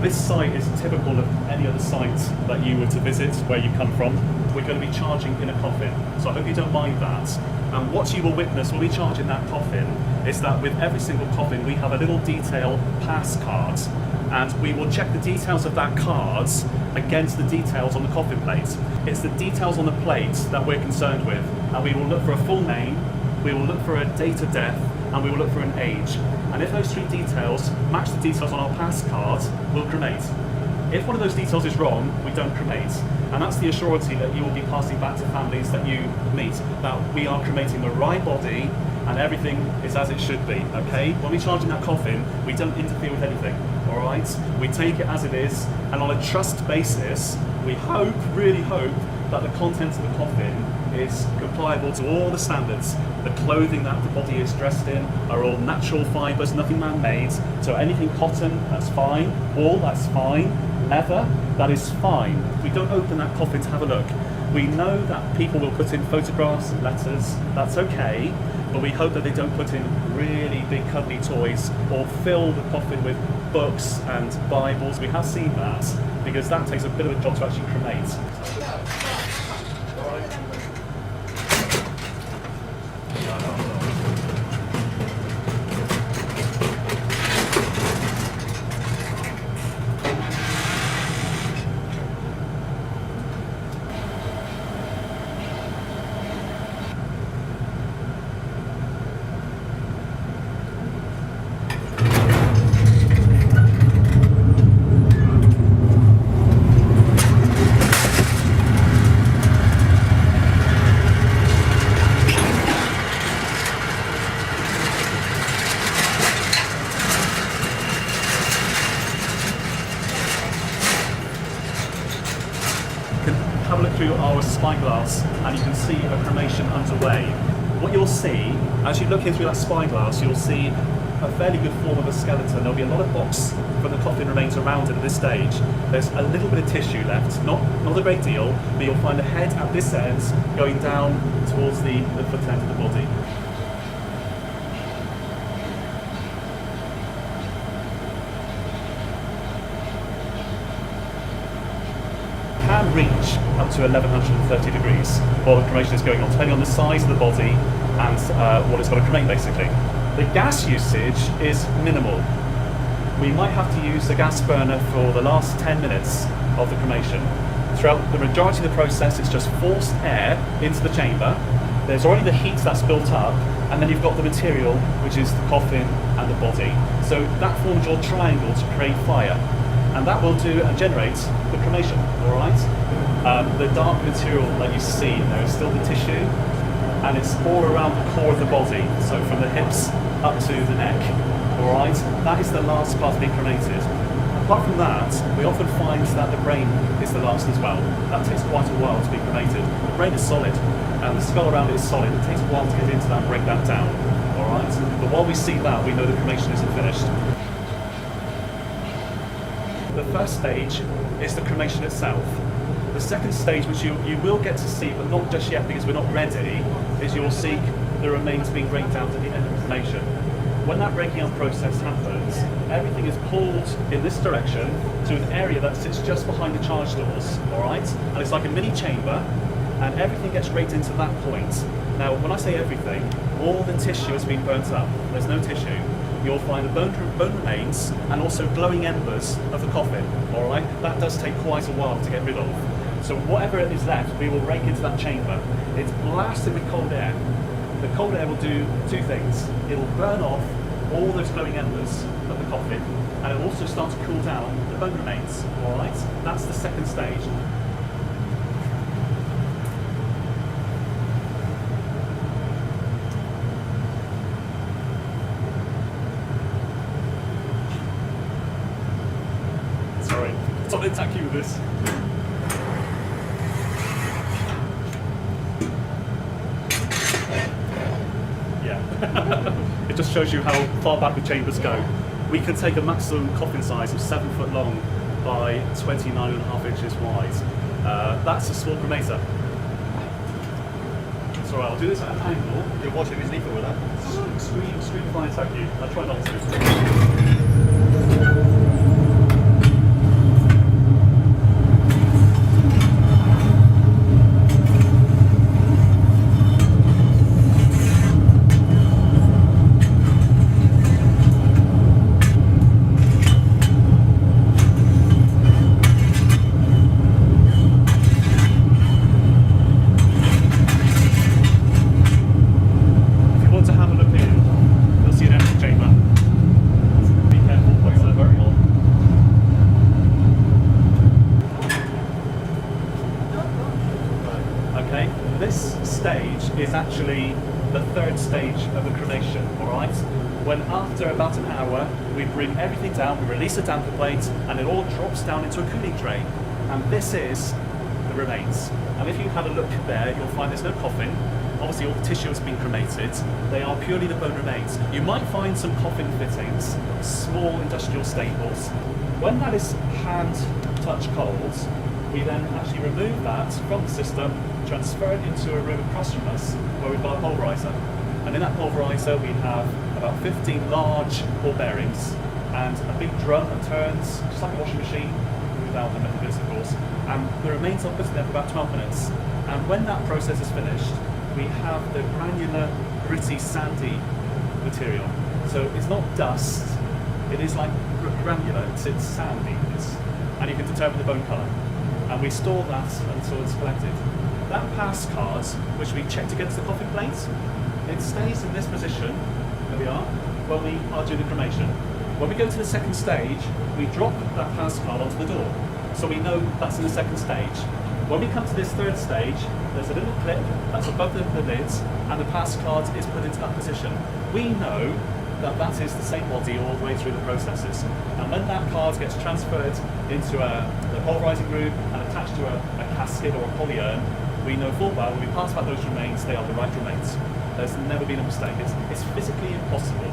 This site is typical of any other site that you were to visit where you come from. We're going to be charging in a coffin, so I hope you don't mind that. And what you will witness when we charge in that coffin is that with every single coffin we have a little detail pass card, and we will check the details of that card against the details on the coffin plate. It's the details on the plate that we're concerned with, and we will look for a full name, we will look for a date of death, and we will look for an age. And if those three details match the details on our pass card, we'll cremate. If one of those details is wrong, we don't cremate. And that's the assurance that you will be passing back to families that you meet, that we are cremating the right body and everything is as it should be, okay? When we charge in that coffin, we don't interfere with anything, all right? We take it as it is, and on a trust basis, we hope, really hope, that the contents of the coffin is compliable to all the standards. The clothing that the body is dressed in are all natural fibres, nothing man-made. So anything cotton, that's fine. Wool, that's fine. Leather, that is fine. We don't open that coffin to have a look. We know that people will put in photographs and letters, that's okay, but we hope that they don't put in really big cuddly toys or fill the coffin with books and Bibles. We have seen that, because that takes a bit of a job to actually cremate. Have a look through our spyglass and you can see a cremation underway. What you'll see, as you look in through that spyglass, you'll see a fairly good form of a skeleton. There'll be a lot of box from the coffin remains around it at this stage. There's a little bit of tissue left, not a great deal, but you'll find a head at this end going down towards the foot end of the body. Can reach up to 1130 degrees while the cremation is going on, depending on the size of the body and what it's got to cremate, basically. The gas usage is minimal. We might have to use the gas burner for the last 10 minutes of the cremation. Throughout the majority of the process, it's just forced air into the chamber. There's already the heat that's built up, and then you've got the material, which is the coffin and the body. So that forms your triangle to create fire. And that will do and generate the cremation, all right? The dark material that you see in there is still the tissue, and it's all around the core of the body, so from the hips up to the neck, all right? That is the last part being cremated. Apart from that, we often find that the brain is the last as well. That takes quite a while to be cremated. The brain is solid, and the skull around it is solid. It takes a while to get into that and break that down, all right? But while we see that, we know the cremation isn't finished. The first stage is the cremation itself. The second stage, which you will get to see, but not just yet because we're not ready, is you'll see the remains being break down at the end of the cremation. When that breaking up process happens, everything is pulled in this direction to an area that sits just behind the charge doors, all right? And it's like a mini chamber, and everything gets raked into that point. Now, when I say everything, all the tissue has been burnt up. There's no tissue. You'll find the bone remains and also glowing embers of the coffin, all right? That does take quite a while to get rid of. So whatever is left, we will rake into that chamber. It's blasted with cold air. The cold air will do two things. It'll burn off all those glowing embers of the coffin, and it'll also start to cool down the bone remains, all right? That's the second stage. Sorry, it's on attack you with this. It just shows you how far back the chambers go. We can take a maximum coffin size of 7 foot long by 29.5 inches wide. That's a small cremator. It's alright, I'll do this at an angle. You're watching this leaf with that? Screen fine, thank you. I try not to. actually the third stage of the cremation, all right? When after about an hour, we bring everything down, we release the damper plate, and it all drops down into a cooling tray. And this is the remains. And if you have a look there, you'll find there's no coffin. Obviously all the tissue has been cremated. They are purely the bone remains. You might find some coffin fittings, small industrial staples. When that is hand touch cold, we then actually remove that from the system, transfer it into a room across from us where we've got a pulverizer. And in that pulverizer we have about 15 large ball bearings and a big drum that turns just like a washing machine, without the methods of course. And the remains are put in there for about 12 minutes. And when that process is finished, we have the granular, gritty, sandy material. So it's not dust, it is like granular, it's sandy, and you can determine the bone colour. And we store that until it's collected. That pass card, which we checked against the coffin plate, it stays in this position, there we are, when we are doing the cremation. When we go to the second stage, we drop that pass card onto the door. So we know that's in the second stage. When we come to this third stage, there's a little clip that's above the lids, and the pass card is put into that position. We know that that is the same body all the way through the processes. And when that card gets transferred into the pulverising room and attached to a casket or a polyurn, we know full well when we pass back those remains, they are the right remains. There's never been a mistake. It's physically impossible